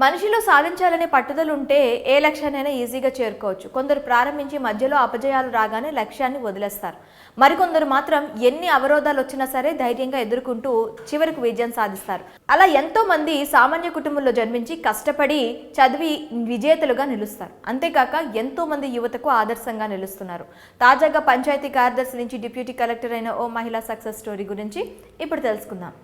మనిషిలో సాధించాలనే పట్టుదల ఉంటే ఏ లక్ష్యాన్నైనా ఈజీగా చేరుకోవచ్చు. కొందరు ప్రారంభించి మధ్యలో అపజయాలు రాగానే లక్ష్యాన్ని వదిలేస్తారు. మరికొందరు మాత్రం ఎన్ని అవరోధాలు వచ్చినా సరే ధైర్యంగా ఎదుర్కొంటూ చివరికి విజయం సాధిస్తారు. అలా ఎంతో మంది సామాన్య కుటుంబంలో జన్మించి కష్టపడి చదివి విజేతలుగా నిలుస్తారు. అంతేకాక ఎంతో మంది యువతకు ఆదర్శంగా నిలుస్తున్నారు. తాజాగా పంచాయతీ కార్యదర్శి నుంచి డిప్యూటీ కలెక్టర్ అయిన ఓ మహిళా సక్సెస్ స్టోరీ గురించి ఇప్పుడు తెలుసుకుందాం.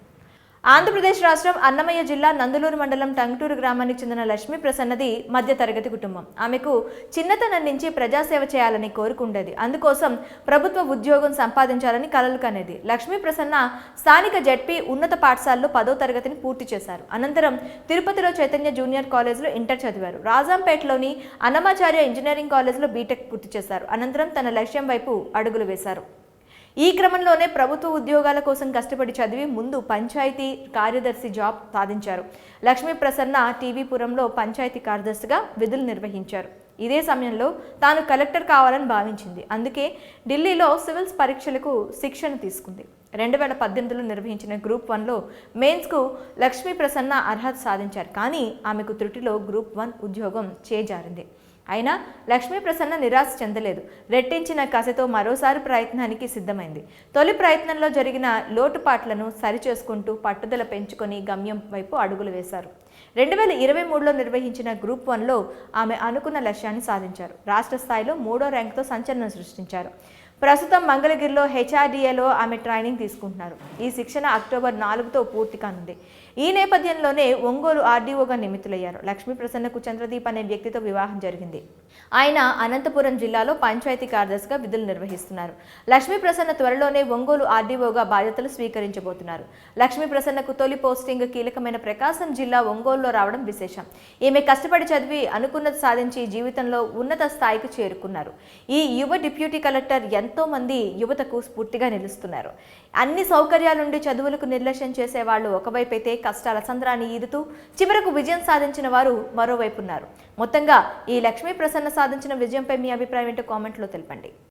ఆంధ్రప్రదేశ్ రాష్ట్రం అన్నమయ్య జిల్లా నందులూరు మండలం టంగుటూరు గ్రామానికి చెందిన లక్ష్మీ ప్రసన్నది మధ్యతరగతి కుటుంబం. ఆమెకు చిన్నతనం నుంచి ప్రజాసేవ చేయాలని కోరుకుండేది. అందుకోసం ప్రభుత్వ ఉద్యోగం సంపాదించాలని కలలు కనేది. లక్ష్మీ ప్రసన్న స్థానిక జెడ్పీ ఉన్నత పాఠశాలలో 10వ తరగతిని పూర్తి చేశారు. అనంతరం తిరుపతిలో చైతన్య జూనియర్ కాలేజ్లో ఇంటర్ చదివారు. రాజంపేటలోని అన్నమాచార్య ఇంజనీరింగ్ కాలేజ్లో బీటెక్ పూర్తి చేశారు. అనంతరం తన లక్ష్యం వైపు అడుగులు వేశారు. ఈ క్రమంలోనే ప్రభుత్వ ఉద్యోగాల కోసం కష్టపడి చదివి ముందు పంచాయతీ కార్యదర్శి జాబ్ సాధించారు. లక్ష్మీ ప్రసన్న టీవీపురంలో పంచాయతీ కార్యదర్శిగా విధులు నిర్వహించారు. ఇదే సమయంలో తాను కలెక్టర్ కావాలని భావించింది. అందుకే ఢిల్లీలో సివిల్స్ పరీక్షలకు శిక్షణ తీసుకుంది. 2018లో నిర్వహించిన గ్రూప్ 1లో మెయిన్స్కు లక్ష్మీ ప్రసన్న అర్హత సాధించారు. కానీ ఆమెకు త్రుటిలో గ్రూప్ 1 ఉద్యోగం చేజారింది. అయినా లక్ష్మీ ప్రసన్న నిరాశ చెందలేదు. రెట్టించిన కసితో మరోసారి ప్రయత్నానికి సిద్ధమైంది. తొలి ప్రయత్నంలో జరిగిన లోటుపాట్లను సరిచేసుకుంటూ పట్టుదల పెంచుకొని గమ్యం వైపు అడుగులు వేశారు. 2023లో నిర్వహించిన గ్రూప్ 1లో ఆమె అనుకున్న లక్ష్యాన్ని సాధించారు. రాష్ట్ర స్థాయిలో 3వ ర్యాంకుతో సంచలనం సృష్టించారు. ప్రస్తుతం మంగళగిరిలో హెచ్ఆర్డీఏలో ఆమె ట్రైనింగ్ తీసుకుంటున్నారు. ఈ శిక్షణ అక్టోబర్ 4తో పూర్తి కానుంది. ఈ నేపథ్యంలోనే ఒంగోలు ఆర్డీఓగా నియమితులయ్యారు. లక్ష్మీ ప్రసన్నకు చంద్రదీప్ అనే వ్యక్తితో వివాహం జరిగింది. ఆయన అనంతపురం జిల్లాలో పంచాయతీ కార్యదర్శిగా విధులు నిర్వహిస్తున్నారు. లక్ష్మీ ప్రసన్న త్వరలోనే ఒంగోలు ఆర్డీఓగా బాధ్యతలు స్వీకరించబోతున్నారు. లక్ష్మీ ప్రసన్నకు తొలి పోస్టింగ్ కీలకమైన ప్రకాశం జిల్లా ఒంగోలులో రావడం విశేషం. ఈమె కష్టపడి చదివి అనుకున్నది సాధించి జీవితంలో ఉన్నత స్థాయికి చేరుకున్నారు. ఈ యువ డిప్యూటీ కలెక్టర్ ఎంతో మంది యువతకు స్ఫూర్తిగా నిలుస్తున్నారు. అన్ని సౌకర్యాలుండి చదువులకు నిర్లక్ష్యం చేసే వాళ్ళు ఒకవైపు అయితే కష్టాల సంద్రాన్ని ఈదుతూ చివరకు విజయం సాధించిన వారు మరోవైపు ఉన్నారు. మొత్తంగా ఈ లక్ష్మీ ప్రసన్న సాధించిన విజయంపై మీ అభిప్రాయం ఏంటో కామెంట్లో తెలపండి.